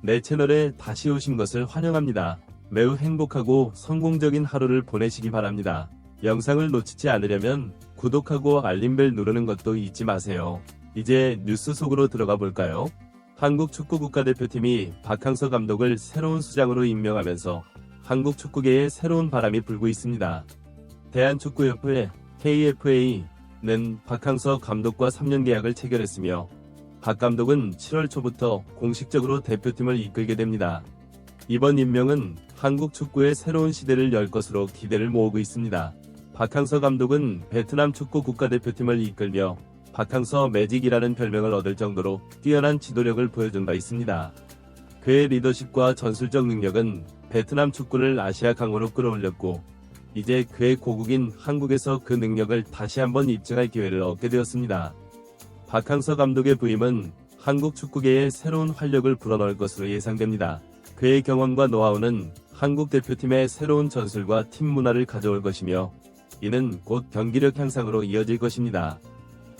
내 채널에 다시 오신 것을 환영합니다. 매우 행복하고 성공적인 하루를 보내시기 바랍니다. 영상을 놓치지 않으려면 구독하고 알림벨 누르는 것도 잊지 마세요. 이제 뉴스 속으로 들어가 볼까요? 한국 축구 국가대표팀이 박항서 감독을 새로운 수장으로 임명하면서 한국 축구계에 새로운 바람이 불고 있습니다. 대한축구협회 KFA는 박항서 감독과 3년 계약을 체결했으며 박 감독은 7월 초부터 공식적으로 대표팀을 이끌게 됩니다. 이번 임명은 한국 축구의 새로운 시대를 열 것으로 기대를 모으고 있습니다. 박항서 감독은 베트남 축구 국가대표팀을 이끌며 박항서 매직이라는 별명을 얻을 정도로 뛰어난 지도력을 보여준 바 있습니다. 그의 리더십과 전술적 능력은 베트남 축구를 아시아 강호로 끌어올렸고 이제 그의 고국인 한국에서 그 능력을 다시 한번 입증할 기회를 얻게 되었습니다. 박항서 감독의 부임은 한국 축구계에 새로운 활력을 불어넣을 것으로 예상됩니다. 그의 경험과 노하우는 한국 대표팀의 새로운 전술과 팀 문화를 가져올 것이며 이는 곧 경기력 향상으로 이어질 것입니다.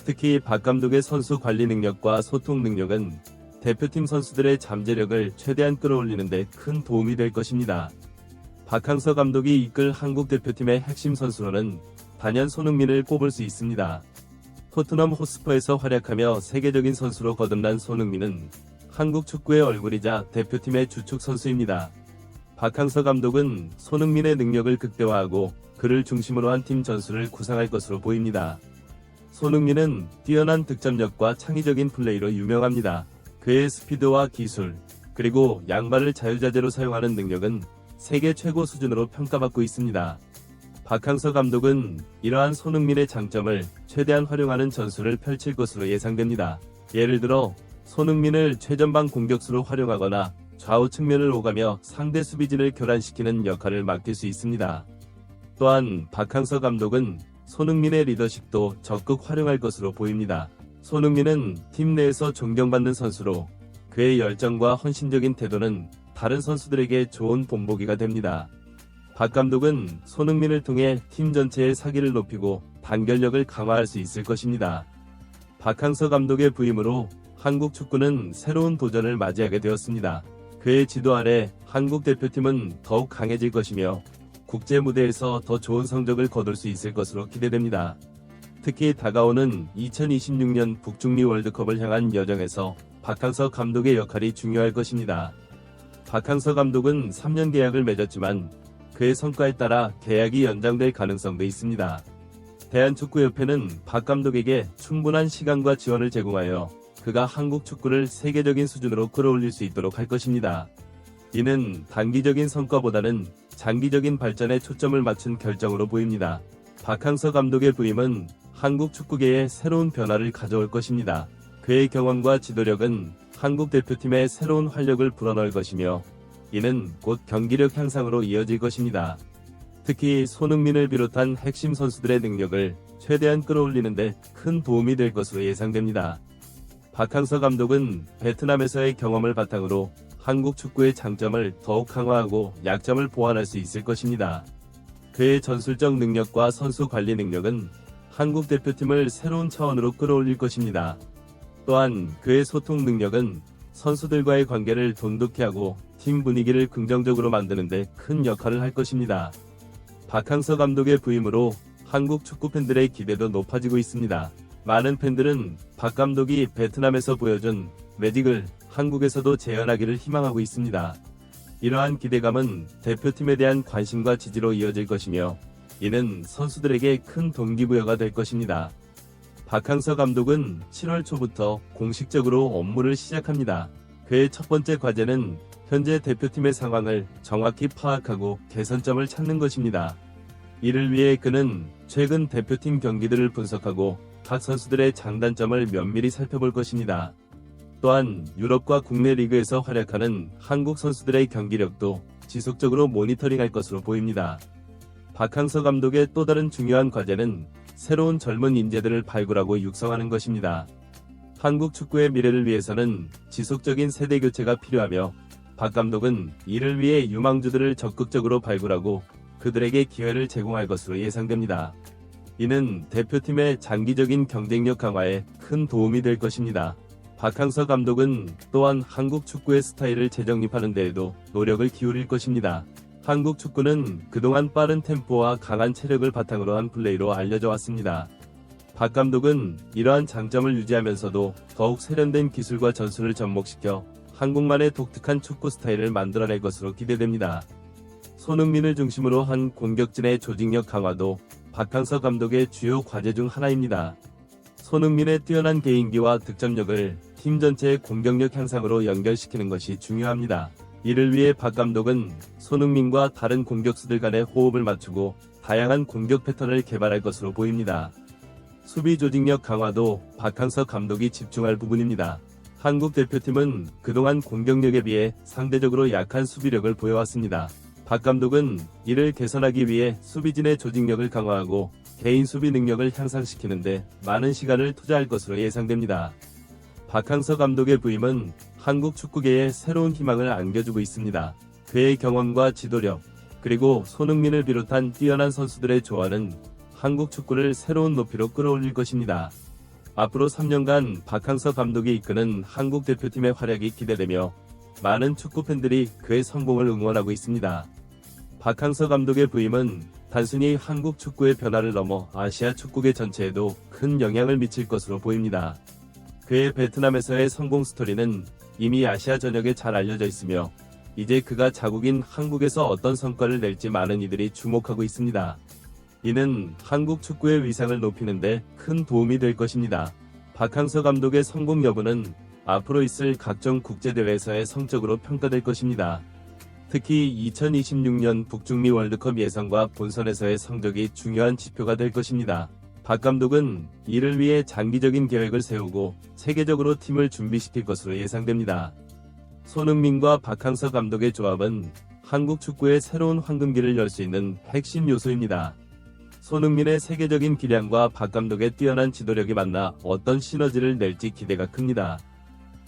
특히 박 감독의 선수 관리 능력과 소통 능력은 대표팀 선수들의 잠재력을 최대한 끌어올리는 데 큰 도움이 될 것입니다. 박항서 감독이 이끌 한국 대표팀의 핵심 선수로는 단연 손흥민을 꼽을 수 있습니다. 토트넘 호스퍼에서 활약하며 세계적인 선수로 거듭난 손흥민은 한국 축구의 얼굴이자 대표팀의 주축 선수입니다. 박항서 감독은 손흥민의 능력을 극대화하고 그를 중심으로 한 팀 전술을 구상할 것으로 보입니다. 손흥민은 뛰어난 득점력과 창의적인 플레이로 유명합니다. 그의 스피드와 기술, 그리고 양발을 자유자재로 사용하는 능력은 세계 최고 수준으로 평가받고 있습니다. 박항서 감독은 이러한 손흥민의 장점을 최대한 활용하는 전술을 펼칠 것으로 예상됩니다. 예를 들어 손흥민을 최전방 공격수로 활용하거나 좌우 측면을 오가며 상대 수비진을 교란시키는 역할을 맡길 수 있습니다. 또한 박항서 감독은 손흥민의 리더십도 적극 활용할 것으로 보입니다. 손흥민은 팀 내에서 존경받는 선수로 그의 열정과 헌신적인 태도는 다른 선수들에게 좋은 본보기가 됩니다. 박 감독은 손흥민을 통해 팀 전체의 사기를 높이고 단결력을 강화할 수 있을 것입니다. 박항서 감독의 부임으로 한국 축구는 새로운 도전을 맞이하게 되었습니다. 그의 지도 아래 한국 대표팀은 더욱 강해질 것이며 국제 무대에서 더 좋은 성적을 거둘 수 있을 것으로 기대됩니다. 특히 다가오는 2026년 북중미 월드컵을 향한 여정에서 박항서 감독의 역할이 중요할 것입니다. 박항서 감독은 3년 계약을 맺었지만 그의 성과에 따라 계약이 연장될 가능성도 있습니다. 대한축구협회는 박 감독에게 충분한 시간과 지원을 제공하여 그가 한국 축구를 세계적인 수준으로 끌어올릴 수 있도록 할 것입니다. 이는 단기적인 성과보다는 장기적인 발전에 초점을 맞춘 결정으로 보입니다. 박항서 감독의 부임은 한국 축구계에 새로운 변화를 가져올 것입니다. 그의 경험과 지도력은 한국 대표팀에 새로운 활력을 불어넣을 것이며 이는 곧 경기력 향상으로 이어질 것입니다. 특히 손흥민을 비롯한 핵심 선수들의 능력을 최대한 끌어올리는 데 큰 도움이 될 것으로 예상됩니다. 박항서 감독은 베트남에서의 경험을 바탕으로 한국 축구의 장점을 더욱 강화하고 약점을 보완할 수 있을 것입니다. 그의 전술적 능력과 선수 관리 능력은 한국 대표팀을 새로운 차원으로 끌어올릴 것입니다. 또한 그의 소통 능력은 선수들과의 관계를 돈독히 하고 팀 분위기를 긍정적으로 만드는 데 큰 역할을 할 것입니다. 박항서 감독의 부임으로 한국 축구 팬들의 기대도 높아지고 있습니다. 많은 팬들은 박 감독이 베트남에서 보여준 매직을 한국에서도 재현하기를 희망하고 있습니다. 이러한 기대감은 대표팀에 대한 관심과 지지로 이어질 것이며 이는 선수들에게 큰 동기부여가 될 것입니다. 박항서 감독은 7월 초부터 공식적으로 업무를 시작합니다. 그의 첫 번째 과제는 현재 대표팀의 상황을 정확히 파악하고 개선점을 찾는 것입니다. 이를 위해 그는 최근 대표팀 경기들을 분석하고 각 선수들의 장단점을 면밀히 살펴볼 것입니다. 또한 유럽과 국내 리그에서 활약하는 한국 선수들의 경기력도 지속적으로 모니터링할 것으로 보입니다. 박항서 감독의 또 다른 중요한 과제는 새로운 젊은 인재들을 발굴하고 육성하는 것입니다. 한국 축구의 미래를 위해서는 지속적인 세대 교체가 필요하며 박 감독은 이를 위해 유망주들을 적극적으로 발굴하고 그들에게 기회를 제공할 것으로 예상됩니다. 이는 대표팀의 장기적인 경쟁력 강화에 큰 도움이 될 것입니다. 박항서 감독은 또한 한국 축구의 스타일을 재정립하는 데에도 노력을 기울일 것입니다. 한국 축구는 그동안 빠른 템포와 강한 체력을 바탕으로 한 플레이로 알려져 왔습니다. 박 감독은 이러한 장점을 유지하면서도 더욱 세련된 기술과 전술을 접목시켜 한국만의 독특한 축구 스타일을 만들어낼 것으로 기대됩니다. 손흥민을 중심으로 한 공격진의 조직력 강화도 박항서 감독의 주요 과제 중 하나입니다. 손흥민의 뛰어난 개인기와 득점력을 팀 전체의 공격력 향상으로 연결시키는 것이 중요합니다. 이를 위해 박 감독은 손흥민과 다른 공격수들 간의 호흡을 맞추고 다양한 공격 패턴을 개발할 것으로 보입니다. 수비 조직력 강화도 박항서 감독이 집중할 부분입니다. 한국 대표팀은 그동안 공격력에 비해 상대적으로 약한 수비력을 보여왔습니다. 박 감독은 이를 개선하기 위해 수비진의 조직력을 강화하고 개인 수비 능력을 향상시키는데 많은 시간을 투자할 것으로 예상됩니다. 박항서 감독의 부임은 한국 축구계에 새로운 희망을 안겨주고 있습니다. 그의 경험과 지도력, 그리고 손흥민을 비롯한 뛰어난 선수들의 조화는 한국 축구를 새로운 높이로 끌어올릴 것입니다. 앞으로 3년간 박항서 감독이 이끄는 한국 대표팀의 활약이 기대되며 많은 축구 팬들이 그의 성공을 응원하고 있습니다. 박항서 감독의 부임은 단순히 한국 축구의 변화를 넘어 아시아 축구계 전체에도 큰 영향을 미칠 것으로 보입니다. 그의 베트남에서의 성공 스토리는 이미 아시아 전역에 잘 알려져 있으며 이제 그가 자국인 한국에서 어떤 성과를 낼지 많은 이들이 주목하고 있습니다. 이는 한국 축구의 위상을 높이는 데 큰 도움이 될 것입니다. 박항서 감독의 성공 여부는 앞으로 있을 각종 국제대회에서의 성적으로 평가될 것입니다. 특히 2026년 북중미 월드컵 예선과 본선에서의 성적이 중요한 지표가 될 것입니다. 박 감독은 이를 위해 장기적인 계획을 세우고 체계적으로 팀을 준비시킬 것으로 예상됩니다. 손흥민과 박항서 감독의 조합은 한국 축구의 새로운 황금기를 열 수 있는 핵심 요소입니다. 손흥민의 세계적인 기량과 박 감독의 뛰어난 지도력이 만나 어떤 시너지를 낼지 기대가 큽니다.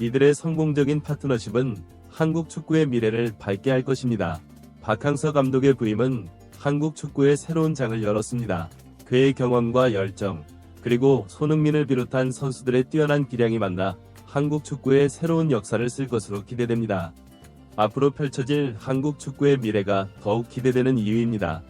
이들의 성공적인 파트너십은 한국 축구의 미래를 밝게 할 것입니다. 박항서 감독의 부임은 한국 축구의 새로운 장을 열었습니다. 그의 경험과 열정, 그리고 손흥민을 비롯한 선수들의 뛰어난 기량이 만나 한국 축구의 새로운 역사를 쓸 것으로 기대됩니다. 앞으로 펼쳐질 한국 축구의 미래가 더욱 기대되는 이유입니다.